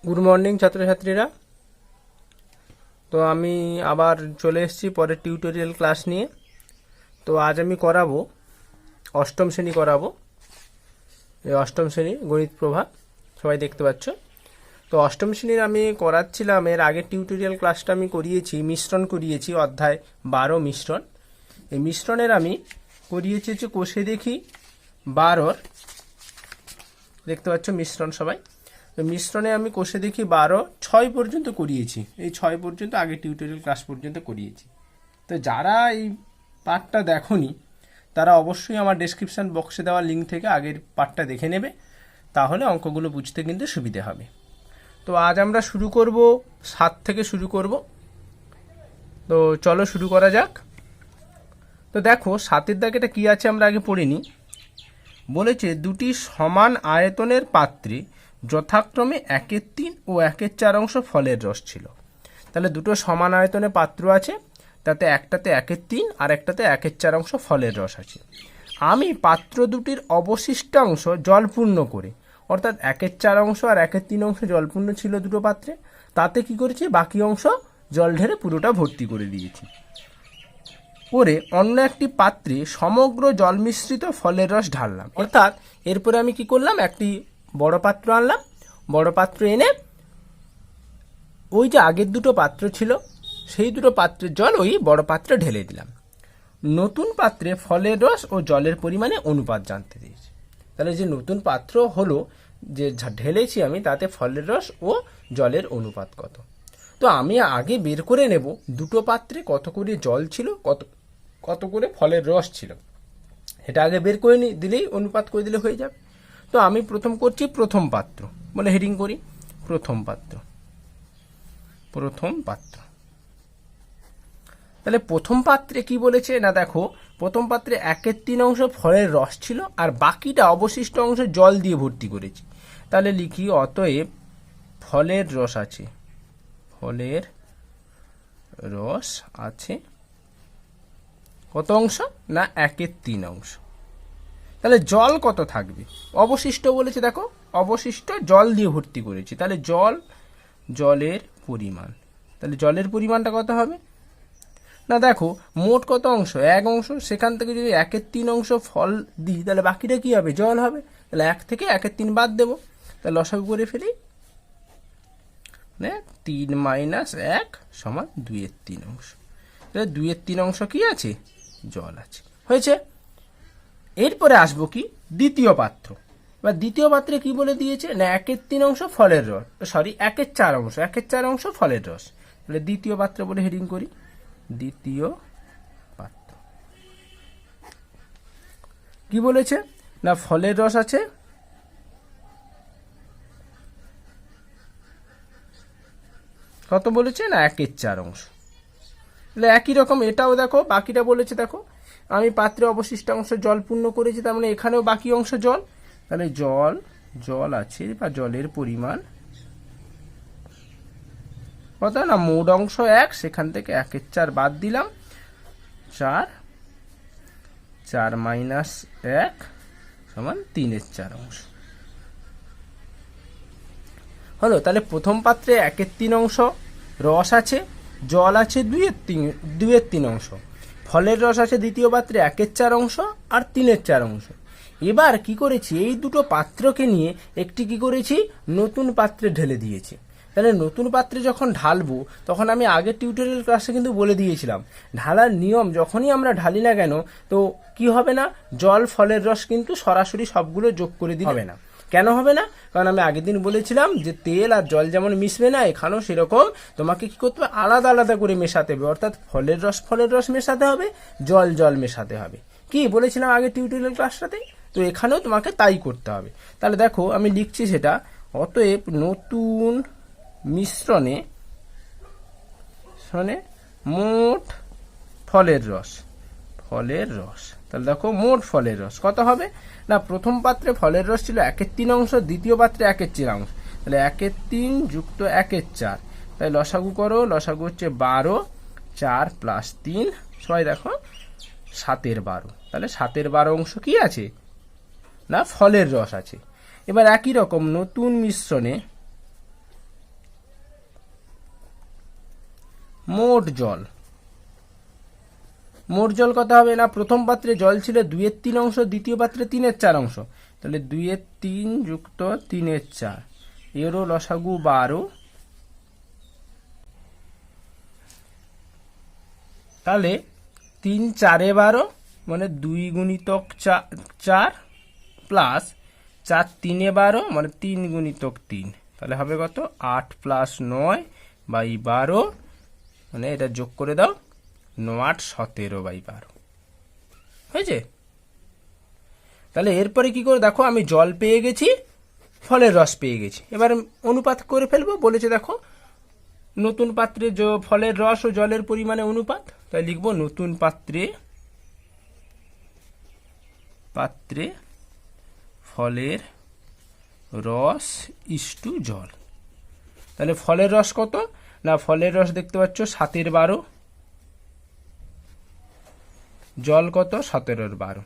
Good morning ছাত্রছাত্রীরা। তো আমি আবার চলে এসেছি পরের টিউটোরিয়াল ক্লাস নিয়ে। তো আজ আমি করাবো অষ্টম শ্রেণী করাবো। এই অষ্টম শ্রেণী গণিত প্রভা সবাই দেখতে পাচ্ছ। তো অষ্টম শ্রেণীর আমি করাচ্ছিলাম, এর আগের টিউটোরিয়াল ক্লাসটা আমি করিয়েছি, মিশ্রণ করিয়েছি, অধ্যায় 12 মিশ্রণ। এই মিশ্রণের আমি করিয়েছি হচ্ছে কোষে দেখি 12, দেখতে পাচ্ছ মিশ্রণ সবাই। তো মিশ্রণে আমি কোষে দেখি 12 6 পর্যন্ত করিয়েছি, এই 6 পর্যন্ত আগে টিউটোরিয়াল ক্লাস পর্যন্ত করিয়েছি। তো যারা এই পার্টটা দেখোনি তারা অবশ্যই আমার ডেসক্রিপশন বক্সে দেওয়া লিঙ্ক থেকে আগের পার্টটা দেখে নেবে, তাহলে অঙ্কগুলো বুঝতে কিন্তু সুবিধে হবে। তো আজ আমরা শুরু করব 7 থেকে শুরু করব। তো চলো শুরু করা যাক। তো দেখো 7-এর দাগেটা কি আছে আমরা আগে পড়ে নিই। বলেছে দুটি সমান আয়তনের পাত্রে যথাক্রমে 1/3 ও 1/4 অংশ ফলের রস ছিল। তাহলে দুটো সমান আয়তনের পাত্র আছে, তাতে একটাতে 1/3 আর একটাতে 1/4 অংশ ফলের রস আছে। আমি পাত্র দুটির অবশিষ্টাংশ জলপূর্ণ করে, অর্থাৎ 1/4 অংশ আর 1/3 অংশ জলপূর্ণ ছিল দুটো পাত্রে, তাতে কি করেছি বাকি অংশ জল ঢেলে পুরোটা ভর্তি করে দিয়েছি। করে অন্য একটি পাত্রে সমগ্র জল মিশ্রিত ফলের রস ঢাললাম। অর্থাৎ এরপরে আমি কি করলাম, একটি বড় পাত্র আনলাম, বড় পাত্র এনে ওই যে আগের দুটো পাত্র ছিল সেই দুটো পাত্রের জল ওই বড় পাত্রে ঢেলে দিলাম। নতুন পাত্রে ফলের রস ও জলের পরিমাণে অনুপাত জানতে দিয়েছি। তাহলে যে নতুন পাত্র হলো যে ঢেলেছি আমি, তাতে ফলের রস ও জলের অনুপাত কত। তো আমি আগে বের করে নেব দুটো পাত্রে কত করে জল ছিল, কত করে ফলের রস ছিল, এটা আগে বের করে দিলেই অনুপাত করে দিলে হয়ে যাবে। তো আমি প্রথম করছি প্রথম পাত্র বলে হেডিং করি, প্রথম পাত্র, প্রথম পাত্র। তাহলে প্রথম পাত্রে কি বলেছে না, দেখো প্রথম পাত্রে 1/3 অংশ ফলের রস ছিল আর বাকিটা অবশিষ্ট অংশ জল দিয়ে ভর্তি করেছি। তাহলে লিখি অতএব ফলের রস আছে, ফলের রস আছে কত অংশ না 1/3 অংশ। তাহলে জল কত থাকবে, অবশিষ্ট বলেছে, দেখো অবশিষ্ট জল দিয়ে ভর্তি করেছি, তাহলে জলের পরিমাণ। তাহলে জলের পরিমাণটা কত হবে না, দেখো মোট কত অংশ 1 অংশ, সেখান থেকে যদি 1/3 অংশ ফল দিই তাহলে বাকিটা কি হবে জল হবে। তাহলে 1 থেকে 1/3 বাদ দেবো, তাহলে লসাগু করে ফেলি, 3 - 1 = 2/3 অংশ। তাহলে 2/3 অংশ কি আছে, জল আছে, হয়েছে। এরপরে আসবো কি দ্বিতীয় পাত্র। এবার দ্বিতীয় পাত্রে কি বলে দিয়েছে না 1/3 অংশ ফলের রস, সরি 1/4 অংশ, 1/4 অংশ ফলের রস। তাহলে দ্বিতীয় পাত্র বলে হেডিং করি, দ্বিতীয় পাত্র। কি বলেছে না ফলের রস আছে কত বলেছে না 1/4 অংশ। তাহলে একই রকম এটাও দেখো বাকিটা বলেছে, দেখো আমি পাত্রে অবশিষ্ট অংশ জল পূর্ণ করেছি, তার মানে এখানেও বাকি অংশ জল। তাহলে জল আছে বা জলের পরিমাণ কত না মোট অংশ 1, সেখান থেকে 1/4 বাদ দিলাম, 4 - 1 = 3/4 অংশ হলো। তাহলে প্রথম পাত্রে 1/3 অংশ রস আছে, জল আছে 2/3 অংশ, ফলের রস আছে দ্বিতীয় পাত্রে 1/4 অংশ আর 3/4 অংশ। এবার কি করেছি এই দুটো পাত্রকে নিয়ে একটি কি করেছি নতুন পাত্রে ঢেলে দিয়েছি। তাহলে নতুন পাত্রে যখন ঢালবো তখন আমি আগের টিউটোরিয়াল ক্লাসে কিন্তু বলে দিয়েছিলাম ঢালার নিয়ম, যখনই আমরা ঢালি না কেন তো কি হবে না, জল ফলের রস কিন্তু সরাসরি সবগুলো যোগ করে দিতে হবে না। কেন হবে না, কারণ আমি আগের দিন বলেছিলাম যে তেল আর জল যেমন মিশবে না, এখানেও সেরকম তোমাকে কি করতে হবে আলাদা আলাদা করে মেশাতে হবে। অর্থাৎ ফলের রস মেশাতে হবে, জল মেশাতে হবে, কি বলেছিলাম আগের টিউটোরিয়াল ক্লাসটাতে। তো এখানেও তোমাকে তাই করতে হবে। তাহলে দেখো আমি লিখছি সেটা, অতএব নতুন মিশ্রণে মোট ফলের রস, তাহলে দেখো মোট ফলের রস কত হবে না, প্রথম পাত্রে ফলের রস ছিল 1/3 অংশ, দ্বিতীয় পাত্রে 1/4 অংশ, তাহলে 1/3 যুক্ত 1/4, তাই লসাগু করো, লসাগু হচ্ছে 12, 4 + 3 সবাই দেখো 7/12। তাহলে 7/12 অংশ কি আছে না ফলের রস আছে। এবার একই রকম নতুন মিশ্রণে মোট জল। মোট জল কত হবে না, প্রথম পাত্রে জল ছিল 2/3 অংশ, দ্বিতীয় পাত্রে 3/4 অংশ, তাহলে 2/3 যুক্ত 3/4, এরও লসাগু 12। তাহলে 3 4 12 মানে 2 গুণিতক 4 প্লাস 4 3 12 মানে 3 গুণিতক 3, তাহলে হবে কত 8 + 9/12, মানে এটা যোগ করে দাও 9 8 17/12 হয়েছে। তাহলে এরপরে কি করে দেখো, আমি জল পেয়ে গেছি, ফলের রস পেয়ে গেছি, এবার অনুপাত করে ফেলবো। বলেছে দেখো নতুন পাত্রে ফলের রস ও জলের পরিমাণে অনুপাত, তাই লিখবো নতুন পাত্রে ফলের রস ইস্টু জল। তাহলে ফলের রস কত না, ফলের রস দেখতে পাচ্ছ 7/12, জল কত 17/12,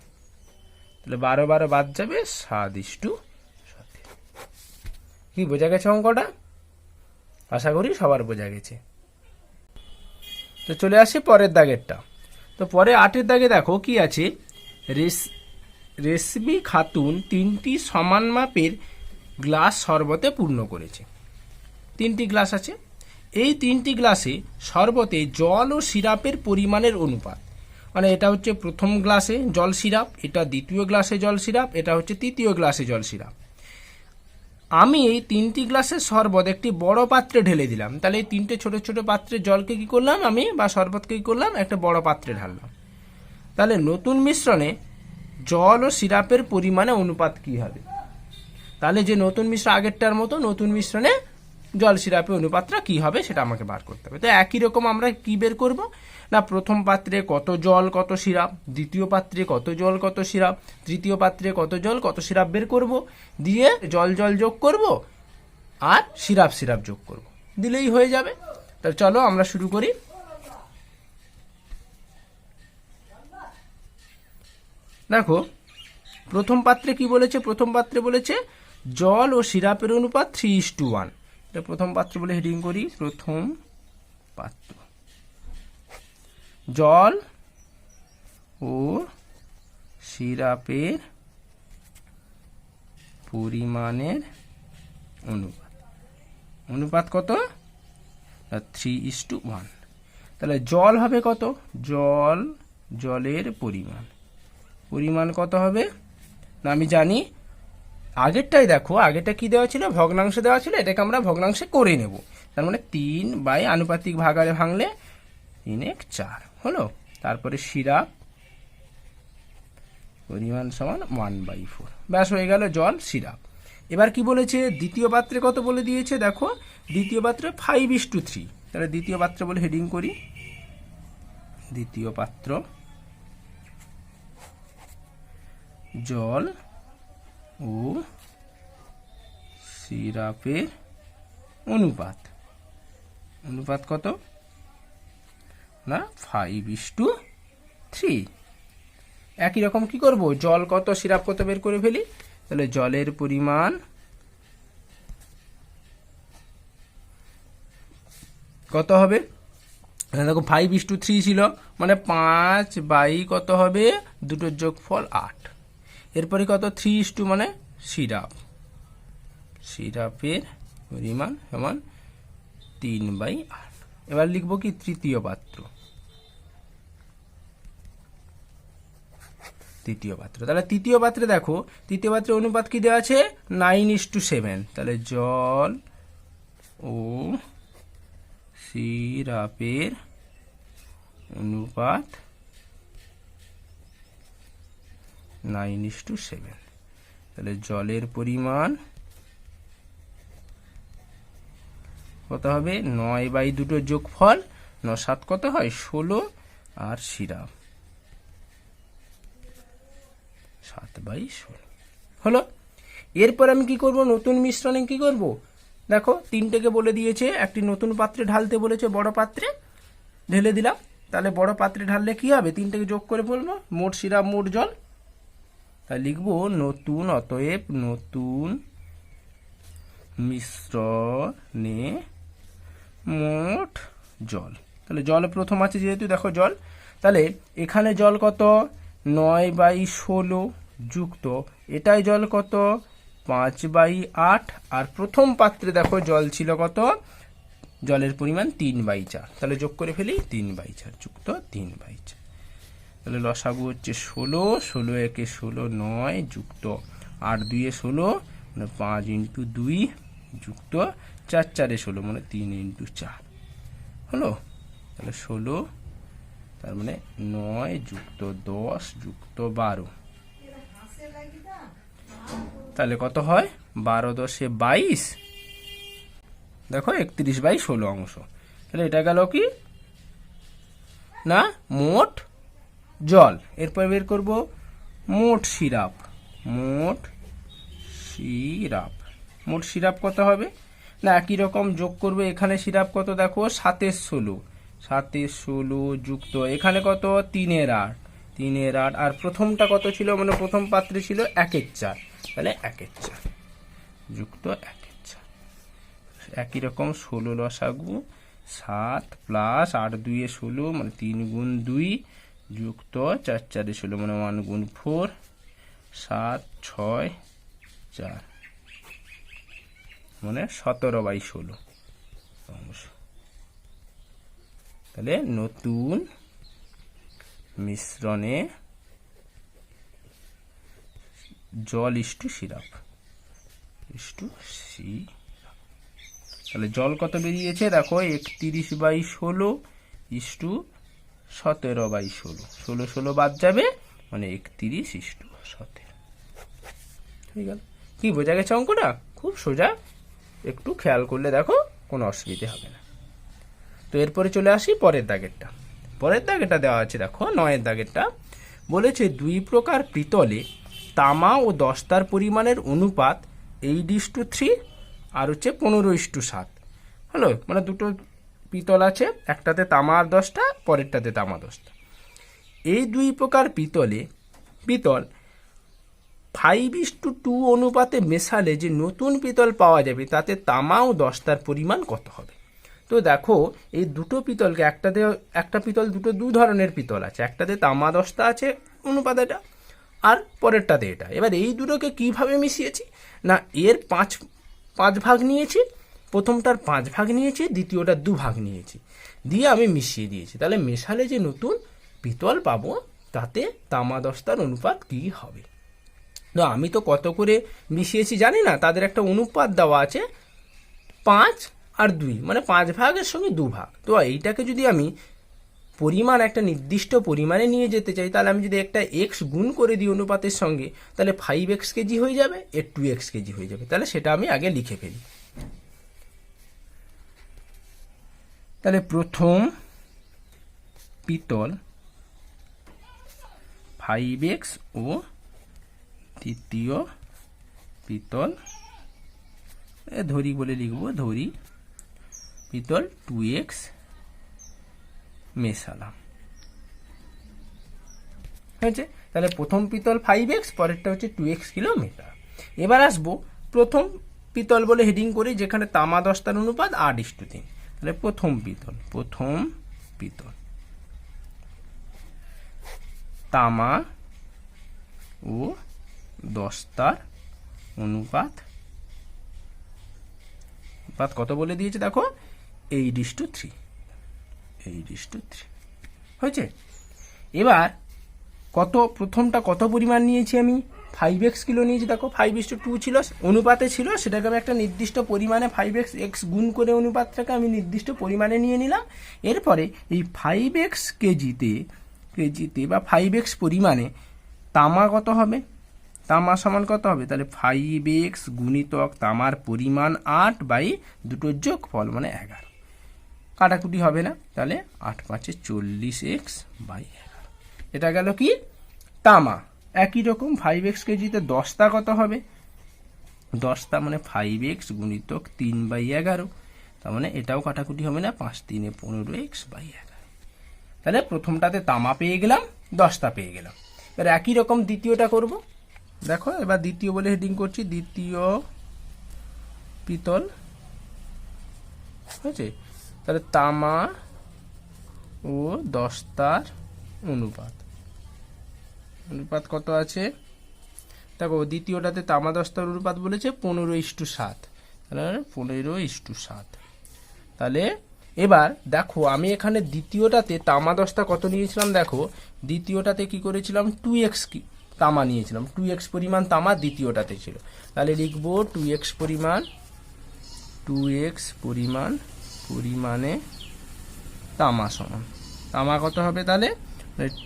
তাহলে 12 12 বাদ যাবে, 7:7। কি বোঝা গেছে অঙ্কটা? আশা করি সবার বোঝা গেছে। তো চলে আসি পরের দাগেরটা। তো পরে 8-এর দাগে দেখো কি আছে, রেশমি খাতুন 3টি সমান মাপের গ্লাস শরবতে পূর্ণ করেছে। 3টি গ্লাস আছে, এই 3টি গ্লাসে শরবতে জল ও সিরাপের পরিমাণের অনুপাত, মানে এটা হচ্ছে প্রথম গ্লাসে জল সিরাপ, এটা দ্বিতীয় গ্লাসে জল সিরাপ, এটা হচ্ছে তৃতীয় গ্লাসে জল সিরাপ। আমি এই 3টি গ্লাসের শরবত একটি বড় পাত্রে ঢেলে দিলাম, তাহলে এই 3টে ছোট ছোট পাত্রের জলকে কি করলাম আমি, বা শরবতকে কি করলাম, একটা বড় পাত্রে ঢাললাম। তাহলে নতুন মিশ্রণে জল ও সিরাপের পরিমাণে অনুপাত কি হবে? তাহলে যে নতুন মিশ্রণ আগেরটার মতো নতুন মিশ্রণে জল সিরাপের অনুপাতটা কি হবে সেটা আমাকে বার করতে হবে। তো একই রকম আমরা কি বের করব না, প্রথম পাত্রে কত জল কত সিরাপ, দ্বিতীয় পাত্রে কত জল কত সিরাপ, তৃতীয় পাত্রে কত জল কত সিরাপ বের করব, দিয়ে জল জল যোগ করব আর সিরাপ সিরাপ যোগ করব, দিলেই হয়ে যাবে। তাহলে চলো আমরা শুরু করি। দেখো প্রথম পাত্রে কি বলেছে, প্রথম পাত্রে বলেছে জল ও সিরাপের অনুপাত 3:1, এটা প্রথম পাত্র বলে হেডিং করি, প্রথম পাত্র জল ও সিরাপের পরিমাণের অনুপাত, অনুপাত কত 3:1। তাহলে জল হবে কত, জলের পরিমাণ কত হবে না, আমি জানি আগেরটাই দেখো, আগেরটা কি দেওয়া ছিল, ভগ্নাংশে দেওয়া ছিল, এটাকে আমরা ভগ্নাংশে করে নেব। তার মানে 3 আনুপাতিক ভাগারে ভাঙলে 3×4 হলো। তারপরে সিরাপ পরিমাণ সমান 1/4, ব্যাস হয়ে গেল জল সিরাপ। এবার কি বলেছে, দ্বিতীয় পাত্রে কত বলে দিয়েছে, দেখো দ্বিতীয় পাত্রে 5:3, তাহলে দ্বিতীয় পাত্র বলে হেডিং করি, দ্বিতীয় পাত্র জল ও সিরাপের অনুপাত কত না 5:3। একই রকম কি করব, জল কত সিরাপ কত বের করে ফেলি, তাহলে জলের পরিমাণ কত হবে, দেখো 5:3 ছিল, মানে 5 কত হবে, দুটোর যোগফল 8। এরপরে কত 3:2 মানে সিরাপের পরিমাণ সমান 3/8। এবার লিখবো কি তৃতীয় পাত্র, তাহলে তৃতীয় পাত্রে দেখো তৃতীয় পাত্রে অনুপাত কি দেওয়া আছে 9:7, তাহলে জল ও সিরাপের অনুপাত 9:7, তাহলে জলের পরিমাণ কত হবে 9/2 যোগফল 9 7 কত হয় 16, আর সিরাপ 7/16 হলো। এরপর আমি কি করব, নতুন মিশ্রণে কি করব, দেখো 3টেকে বলে দিয়েছে একটি নতুন পাত্রে ঢালতে বলেছে, বড় পাত্রে ঢেলে দিলাম। তাহলে বড় পাত্রে ঢাললে কি হবে, 3টেকে যোগ করে বলবো, মোট সিরাপ মোট জল, তাই লিখবো নতুন, অতএব নতুন মিশ্রণে মোট জল। তাহলে জল প্রথম আছে যেহেতু, দেখো জল, তাহলে এখানে জল কত 9/16 যুক্ত এটাই জল কত 5/8, আর প্রথম পাত্রে দেখো জল ছিল কত, জলের পরিমাণ 3/4, তাহলে যোগ করে ফেলি 3/4 যুক্ত 3/4, তাহলে লসাগু হচ্ছে 16, 16 একে 16 9 যুক্ত 8 2 16 মানে 5 × 2 যুক্ত 4 4 16 মানে 3 × 4 হলো, তাহলে 16, তার মানে 9 যুক্ত 10 যুক্ত 12, তাহলে কত হয় 12 10 22, দেখো 31/16 অংশ। তাহলে এটা গেল কি না মোট জল। এরপর বের করব মোট সিরাপ, মোট সিরাপ, মোট সিরাপ কত হবে না একই রকম যোগ করব, এখানে সিরাপ কত দেখো 7/16, 7/16 যুক্ত এখানে কত 3/8, 3/8, আর প্রথমটা কত ছিল মানে প্রথম পাত্রে ছিল 1/4, তাহলে 1/4 যুক্ত 1/4, একই রকম 16 লসাগু 7 প্লাস 8 2 16 মানে 3 × 2 যুক্ত 4 4 16 মানে 1 × 4 7 6 4 মানে 17/16 অংশ। তাহলে নতুন মিশ্রণে জল ইস্টু সিরাপ, ইস্টু সিরাপ, তাহলে জল কত বেরিয়েছে দেখো 31/16 ইস্টু 17/16, 16 16 বাদ যাবে মানে 31 ইস্টু 17 হয়ে গেল। কি বোঝা গেছে অঙ্কটা? খুব সোজা, একটু খেয়াল করলে দেখো কোনো অসুবিধে হবে না। তো এরপরে চলে আসি পরের দাগেরটা। পরের দাগেরটা দেওয়া আছে দেখো 9 দাগেরটা, বলেছে 2 প্রকার পিতলে তামা ও দস্তার পরিমাণের অনুপাত 8:3 আর হচ্ছে 15:7 হলো, মানে দুটো পিতল আছে, একটাতে তামা আর 10টা, পরেরটাতে তামা 10টা। এই 2 প্রকার পিতল 5:2 অনুপাতে মেশালে যে নতুন পিতল পাওয়া যাবে তাতে তামা ও দস্তার পরিমাণ কত হবে। তো দেখো এই দুটো পিতলকে, একটা পিতল দু ধরনের পিতল আছে, একটাতে তামা 10টা আছে অনুপাত এটা, আর পরেরটাতে এটা। এবার এই দুটোকে কিভাবে মিশিয়েছি না এর 5 ভাগ নিয়েছি, প্রথমটার 5 ভাগ নিয়েছি, দ্বিতীয়টার 2 ভাগ নিয়েছি, দিয়ে আমি মিশিয়ে দিয়েছি। তাহলে মেশালে যে নতুন পিতল পাবো তাতে তামা দস্তার অনুপাত কি হবে। তো আমি তো কত করে মিশিয়েছি জানি না, তাদের একটা অনুপাত দেওয়া আছে 5 আর 2 মানে 5 ভাগের সঙ্গে 2 ভাগ। তো এইটাকে যদি আমি পরিমাণ একটা নির্দিষ্ট পরিমাণে নিয়ে যেতে চাই, তাহলে আমি যদি একটা এক্স গুণ করে দিই অনুপাতের সঙ্গে, তাহলে 5x কেজি হয়ে যাবে, এর 2x কেজি হয়ে যাবে। তাহলে সেটা আমি আগে লিখে ফেলি। তাহলে প্রথম পিতল 5x ও দ্বিতীয় পিতল ধরি বলে লিখবো, ধরি পিতল 2x মেশালাম, হয়েছে। তাহলে প্রথম পিতল 5x, পরেরটা হচ্ছে 2x কিলোমিটার। এবার আসবো প্রথম পিতল বলে হেডিং করি, যেখানে তামা দস্তার অনুপাত 8:3। তাহলে প্রথম পিতল তামা ও দস্তার অনুপাত কত বলে দিয়েছে দেখো 8:3, 8:3 হয়েছে। এবার প্রথমটা কত পরিমাণ নিয়েছি আমি 5x কিলো নিয়েছি, দেখো 5:2 ছিল অনুপাতে ছিল, সেটাকে আমি একটা নির্দিষ্ট পরিমাণে 5x গুণ করে অনুপাতটাকে আমি নির্দিষ্ট পরিমাণে নিয়ে নিলাম। এরপরে এই 5x কেজিতে বা 5x পরিমাণে তামা কত হবে, তামা সমান কত হবে, তাহলে 5x গুণিতক তামার পরিমাণ 8 বাই দুটোর যোগফল মানে 11, কাটাকুটি হবে না, তাহলে 8 5 40x বাই 11। এটা গেল কি তামা। একই রকম 5x কেজিতে দস্তা কত হবে, দস্তা মানে 5x গুণিতক 3/11, তার মানে এটাও কাটাকুটি হবে না, 5 3 15x বাই 11। তাহলে প্রথমটাতে তামা পেয়ে গেলাম, দস্তা পেয়ে গেলাম। এবার একই রকম দ্বিতীয়টা করব, দেখো এবার দ্বিতীয় বলে হেডিং করছি, দ্বিতীয় পিতল হয়েছে। তাহলে তামা ও দস্তার অনুপাত। অনুপাত কত আছে দেখো, দ্বিতীয়টাতে তামা দস্তার অনুপাত বলেছে 15:7, তাহলে 15:7। তাহলে এবার দেখো আমি এখানে দ্বিতীয়টাতে তামা দস্তা কত নিয়েছিলাম, দেখো দ্বিতীয়টাতে কি করেছিলাম 2x তামা নিয়েছিলাম, 2x পরিমাণ তামা দ্বিতীয়টাতে ছিল। তাহলে লিখবো 2x পরিমাণে তামা সমান, তামা কত হবে তাহলে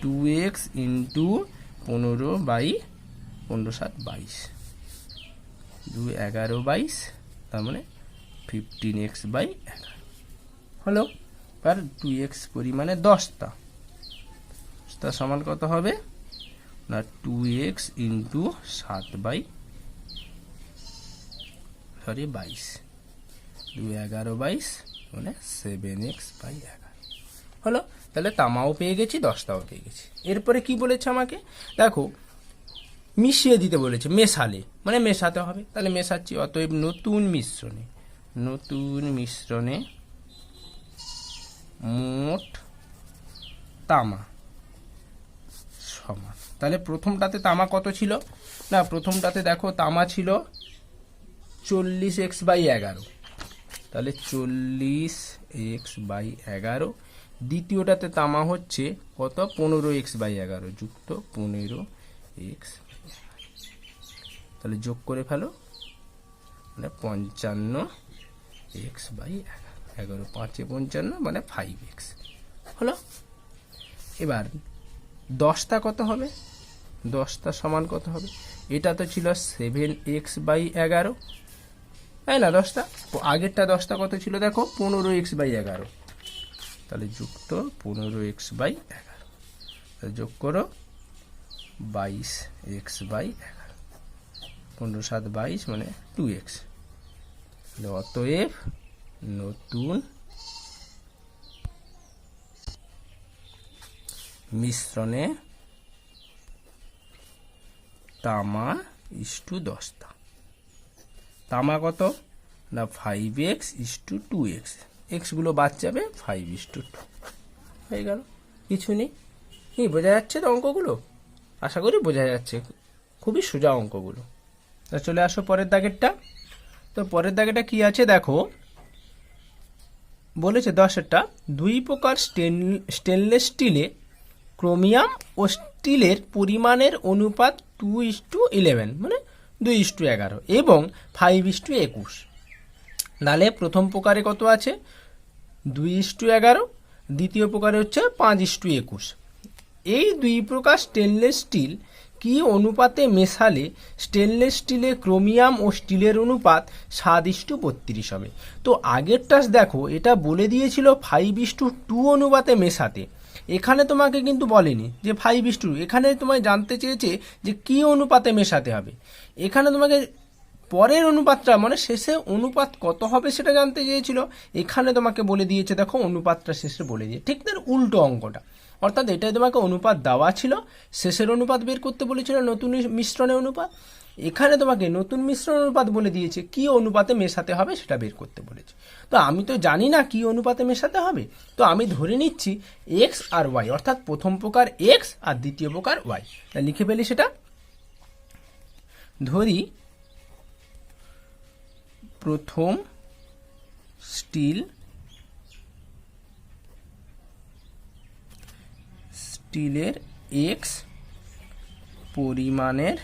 2x ইন্টু 15/15/7 2 11 22, তার মানে 15x/11 হলো। আর 2x পরিমাণে দস্তা, দস্তা সমান কত হবে না 2x ইন্টু 7/22 2 11 22 মানে 7x/11 হলো। তাহলে তামাও পেয়ে গেছি, দস্তাও পেয়ে গেছি। এরপরে কি বলেছে আমাকে দেখো মিশিয়ে দিতে বলেছে, মেশালে মানে মেশাতে হবে, তাহলে মেশাচ্ছি। অতএব নতুন মিশ্রণে মোট তামা সমান। তাহলে প্রথমটাতে তামা কত ছিল না, প্রথমটাতে দেখো তামা ছিল 40x/11, তাহলে 40x/11। দ্বিতীয়টাতে তামা হচ্ছে কত 15x/11 যুক্ত 15x, তাহলে যোগ করে ফেলো, মানে 55x/11, 11 5 55 মানে 5x হলো। এবার দস্তা কত হবে, দস্তা সমান কত হবে, এটা তো ছিল 7x/11, তাই না? দস্তা আগেরটা দস্তা কত ছিল দেখো 15x/11, তাহলে যুক্ত 15x/11, যোগ করো 22x/11, 15 7 22 মানে 2x। অতএব নতুন মিশ্রণে তামা ইস্টু দস্তা, তামা কত না 5x ইস্টু 2x, এক্স গুলো বাদ যাবে 5:2 হয়ে গেল। কিছু নেই, কি বোঝা যাচ্ছে তো অঙ্কগুলো? আশা করি বোঝা যাচ্ছে, খুবই সোজা অঙ্কগুলো। তা চলে আসো পরের দাগেরটা। তো পরের দাগেরটা কি আছে দেখো, বলেছে 10টা 2 প্রকার স্টেনলেস স্টিলে ক্রোমিয়াম ও স্টিলের পরিমাণের অনুপাত 2:11 মানে 2:11 এবং 5:21। নালে প্রথম প্রকারে কত আছে 2:11, দ্বিতীয় প্রকারে হচ্ছে 5:21। এই দুই প্রকার স্টেনলেস স্টিল কি অনুপাতে মেশালে স্টেনলেস স্টিলে ক্রোমিয়াম ও স্টিলের অনুপাত 7:32 হবে। তো আগেরটা দেখো এটা বলে দিয়েছিল 5:2 অনুপাতে মেশাতে, এখানে তোমাকে কিন্তু বলেনি যে 5:2, এখানে তোমায় জানতে চেয়েছে যে কি অনুপাতে মেশাতে হবে। এখানে তোমাকে পরের অনুপাতটা মানে শেষে অনুপাত কত হবে সেটা জানতে চেয়েছিল, এখানে তোমাকে বলে দিয়েছে দেখো অনুপাতটা শেষে বলে দিয়ে, ঠিক তার উল্টো অঙ্কটা। অর্থাৎ এটাই তোমাকে অনুপাত দেওয়া ছিল, শেষের অনুপাত বের করতে বলেছিল নতুন মিশ্রণের অনুপাত, এখানে তোমাকে নতুন মিশ্রণ অনুপাত বলে দিয়েছে কি অনুপাতে মেশাতে হবে সেটা বের করতে বলেছে। তো আমি তো জানি না কি অনুপাতে মেশাতে হবে, তো আমি ধরে নিচ্ছি এক্স আর ওয়াই, অর্থাৎ প্রথম প্রকার এক্স আর দ্বিতীয় প্রকার ওয়াই, লিখে ফেলি সেটা। ধরি প্রথম স্টিলের এক্স পরিমাণের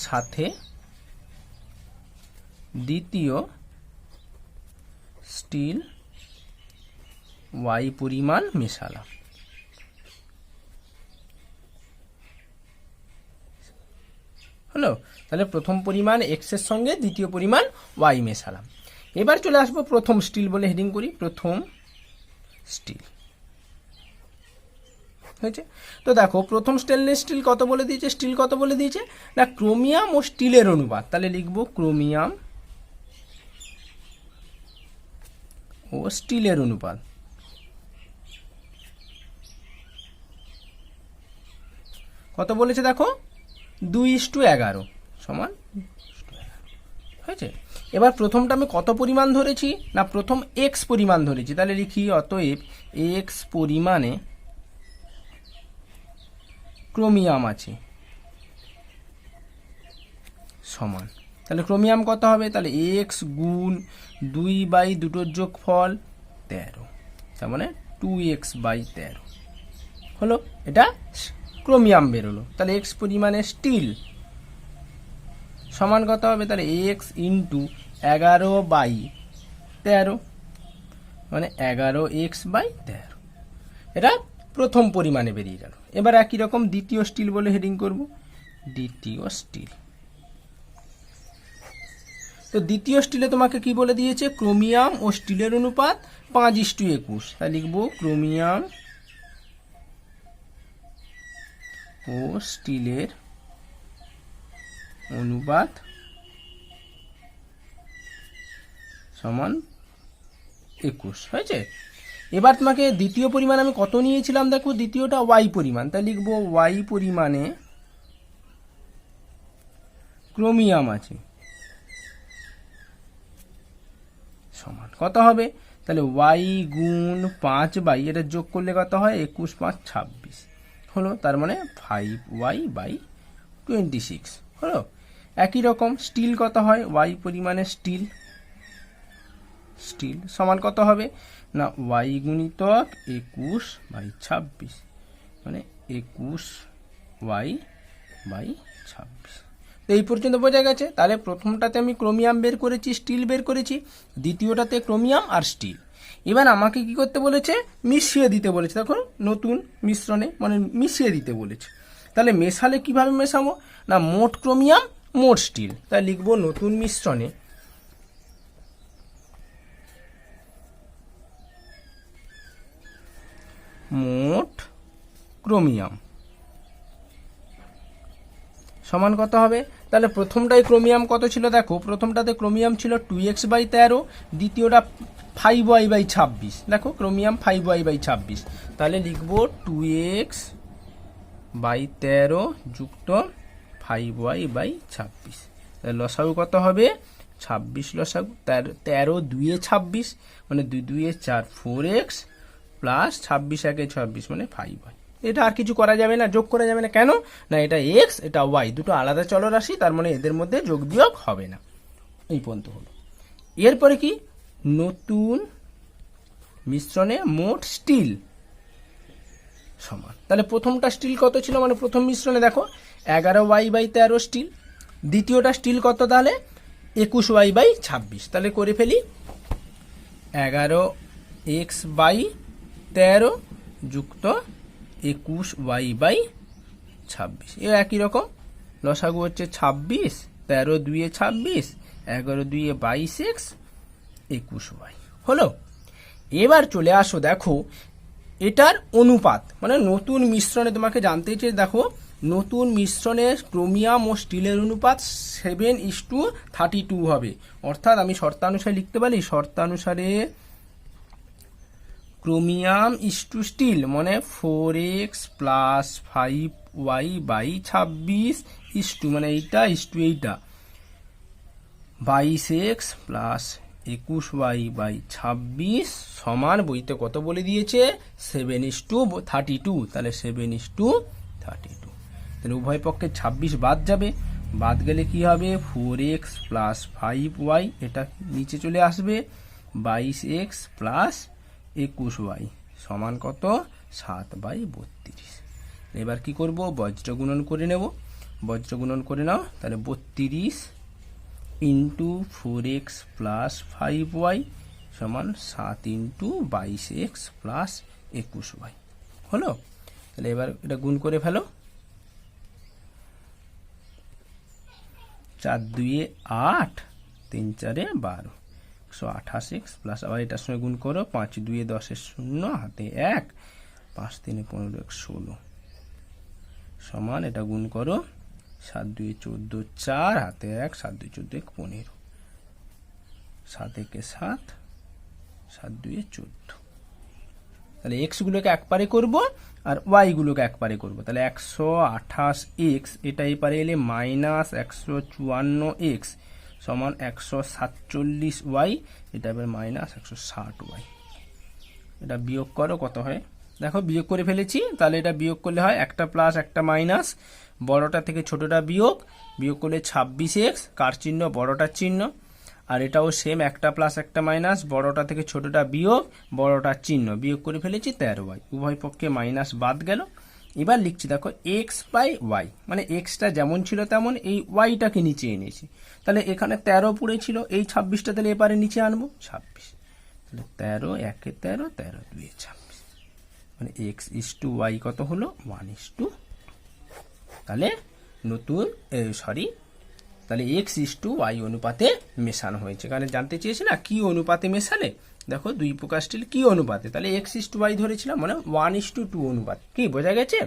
সাথে দ্বিতীয় স্টিল ওয়াই পরিমাণ মেশালাম। হলো, তাহলে প্রথম পরিমাণ এক্স এর সঙ্গে দ্বিতীয় পরিমাণ ওয়াই মেশালাম। এবার চলে আসবো প্রথম স্টিল বলে হেডিং করি, প্রথম স্টিল হয়েছে। তো দেখো প্রথম স্টেনলেস স্টিল কত বলে দিয়েছে, স্টিল কত বলে দিয়েছে না ক্রোমিয়াম ও স্টিলের অনুপাত, তাহলে লিখবো ক্রোমিয়াম ও স্টিলের অনুপাত কত বলেছে দেখো 2:11 সমান হয়েছে। এবার প্রথমটা আমি কত পরিমাণ ধরেছি, না প্রথম এক্স পরিমাণ ধরেছি, তাহলে লিখি অতএব এক্স পরিমাণে ক্রোমিয়াম আছে সমান, তাহলে ক্রোমিয়াম কত হবে, তাহলে এক্স গুণ 2 / দুটোর যোগফল 13, তার মানে 2x/13 হলো, এটা ক্রোমিয়াম বেরোলো। তাহলে এক্স পরিমাণে স্টিল সমান কত হবে, তাহলে এক্স ইন্টু 11/13 মানে 11x/13, এটা প্রথম পরিমাণে বেরিয়ে গেল। এবার একই রকম দ্বিতীয় স্টিল বলে হেডিং করব, দ্বিতীয় স্টিল। তো দ্বিতীয় স্টিলে তোমাকে কি বলে দিয়েছে, ক্রোমিয়াম ও স্টিলের অনুপাত 5:21, তাই লিখব ক্রোমিয়াম ও স্টিলের অনুপাত সমান 21 হয়েছে। এবার তোমাকে দ্বিতীয় পরিমাণ আমি কত নিয়েছিলাম দেখো, দ্বিতীয়টা ওয়াই পরিমাণ, তাই লিখব ওয়াই পরিমাণে ক্রোমিয়াম আছে সমান কত হবে, তাহলে ওয়াই গুণ 5 এটা যোগ করলে কত হয়, 21 × 5 = 26 হলো, তার মানে 5y/26 হলো। একই রকম স্টিল কত হয়, ওয়াই পরিমাণে স্টিল সমান কত হবে, না ওয়াই গুণিতক 21/26 মানে 21y/26। তো এই পর্যন্ত বোঝা গেছে। তাহলে প্রথমটাতে আমি ক্রোমিয়াম বের করেছি, স্টিল বের করেছি, দ্বিতীয়টাতে ক্রোমিয়াম আর স্টিল। এবার আমাকে কি করতে বলেছে, মিশিয়ে দিতে বলেছে, দেখুন নতুন মিশ্রণে মানে মিশিয়ে দিতে বলেছে। তাহলে মেশালে কিভাবে মেশাবো, না মোট ক্রোমিয়াম মোট স্টিল, তাই লিখবো নতুন মিশ্রণে মোট ক্রোমিয়াম সমান কত হবে, তাহলে প্রথমটাই ক্রোমিয়াম কত ছিল দেখো, প্রথমটাতে ক্রোমিয়াম ছিল 2x/13, দ্বিতীয়টা 5y/26, দেখো ক্রোমিয়াম 5y/26, তাহলে লিখব 2x/13 যুক্ত 5y/26, তাহলে লসাগু কত হবে 26, লসাগু 13 2 এ 26 মানে 2 2 এ 4 4x প্লাস 26 1 এ 26 মানে 5y। এটা আর কিছু করা যাবে না, যোগ করা যাবে না, কেন না এটা এক্স এটা ওয়াই দুটো আলাদা চলরাশি, তার মানে এদের মধ্যে যোগ বিয়োগ হবে না। এই পর্যন্ত হলো। এরপরে কি, নতুন মিশ্রণে মোট স্টিল সমান, তাহলে প্রথমটা স্টিল কত ছিল, মানে প্রথম মিশ্রণে দেখো 11y/13 স্টিল, দ্বিতীয়টা স্টিল কত, তাহলে 21y/26, তাহলে করে ফেলি 11x/13 যুক্ত 21y/26, এ একই রকম লসাগু হচ্ছে 26, 13 2 এ 26, 11 2 এ 22x 21y হলো। এবার চলে আসো দেখো এটার অনুপাত, মানে নতুন মিশ্রণে তোমাকে জানতে চেয়ে দেখো নতুন মিশ্রণে ক্রোমিয়াম ও স্টিলের অনুপাত 7:32 হবে, অর্থাৎ আমি শর্তানুসারে লিখতে পারি, শর্তানুসারে ক্রোমিয়াম ইস্টু স্টিল মানে 4x প্লাস 5y/26 ইস্টু মানে এইটা ইস্টু এইটা 22x প্লাস 21y/26 সমান বইতে কত বলে দিয়েছে 7:32, তাহলে 7:32, তাহলে উভয় পক্ষে 26 বাদ যাবে, বাদ গেলে কি হবে 4x প্লাস 5y এটা নিচে চলে আসবে 22x প্লাস 21y সমান কত 7/32। এবার কি করব, বজ্র গুণন করে নেব, বজ্র গুণন করে নাও, তাহলে 32 ইন্টু 4x প্লাস 5y সমান 7 ইন্টু 22x প্লাস 21y হলো। তাহলে এবার এটা গুণ করে ফেলো, 4 2 এ 8 3 4 এ 12 128x প্লাস আবার এটার সঙ্গে গুণ করো 5 2 এ 10 এর 0 হাতে 1 5 3 এ 15 1 16 সমান এটা গুণ করো 7 2 এ 14 4 হাতে 1 7 2 14 1 15 7 1 এ 7 7 2 এ 14, তাহলে এক্স গুলোকে একবারে করব আর ওয়াই গুলোকে একবারে করব, তাহলে 128x এটা এই পারে এলে মাইনাস 154x সমান 147y, এটা এবার মাইনাস 160y। এটা বিয়োগ করো, কত হয় দেখো, বিয়োগ করে ফেলেছি। তাহলে এটা বিয়োগ করলে হয় একটা প্লাস একটা মাইনাস, বড়টা থেকে ছোটটা বিয়োগ, বিয়োগ করলে 26x, কার চিহ্ন, বড়টার চিহ্ন। আর এটাও সেম, একটা প্লাস একটা মাইনাস, বড়টা থেকে ছোটটা বিয়োগ, বড়টার চিহ্ন, বিয়োগ করে ফেলেছি 13y। উভয় পক্ষে মাইনাস বাদ গেল। এবার লিখছি দেখো x/y, মানে এক্সটা যেমন ছিল তেমন, এই ওয়াইটাকে নিচে এনেছি। তাহলে এখানে 13 পড়েছিল, এই 26টা তাহলে এবারে নিচে আনবো 26। তাহলে 13 1 13, 13 2 26, মানে x/y কত হলো 1:, তাহলে নতুন তাহলে x/y অনুপাতে মেশানো হয়েছে। কারণ জানতে চেয়েছি না কি অনুপাতে মেশালে, দেখো দুই প্রকার স্টিল কি অনুপাতে, তাহলে x/y ধরেছিলাম, মানে 1:2 অনুপাত। কি বোঝা গেছে?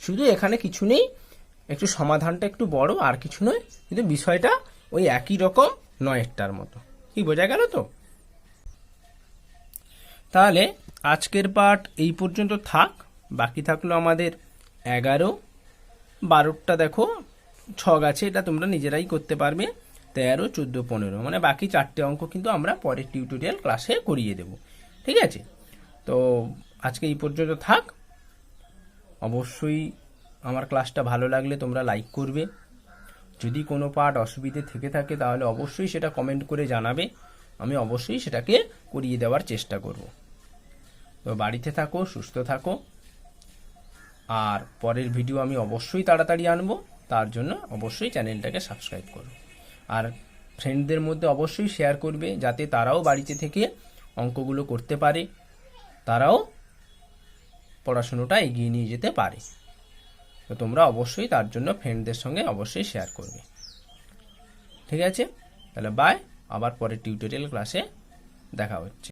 শুধু এখানে কিছু নেই, একটু সমাধানটা একটু বড়, আর কিছু নয়, কিন্তু বিষয়টা ওই একই রকম, নয়েরটার মতো। কি বোঝা গেল তো? তাহলে আজকের পাঠ এই পর্যন্ত থাক। বাকি থাকলো আমাদের 11, 12টা দেখো ছক আছে, এটা তোমরা নিজেরাই করতে পারবে। 13, 14, 15, মানে বাকি 4টে অঙ্ক কিন্তু আমরা পরের টিউটোরিয়াল ক্লাসে করিয়ে দেব। ঠিক আছে? তো আজকে এই পর্যন্ত থাক। অবশ্যই আমার ক্লাসটা ভালো লাগলে তোমরা লাইক করবে। যদি কোনো পার্ট অসুবিধে থেকে থাকে তাহলে অবশ্যই সেটা কমেন্ট করে জানাবে, আমি অবশ্যই সেটাকে করিয়ে দেওয়ার চেষ্টা করব। তো বাড়িতে থাকো, সুস্থ থাকো, আর পরের ভিডিও আমি অবশ্যই তাড়াতাড়ি আনবো। তার জন্য অবশ্যই চ্যানেলটাকে সাবস্ক্রাইব করো, আর ফ্রেন্ডদের মধ্যে অবশ্যই শেয়ার করবে, যাতে তারাও বাড়িতে থেকে অঙ্কগুলো করতে পারে, তারাও পড়াশুনোটা এগিয়ে নিয়ে যেতে পারে। তো তোমরা অবশ্যই তার জন্য ফ্রেন্ডদের সঙ্গে অবশ্যই শেয়ার করবে। ঠিক আছে? তাহলে বাই, আবার পরের টিউটোরিয়াল ক্লাসে দেখা হচ্ছে।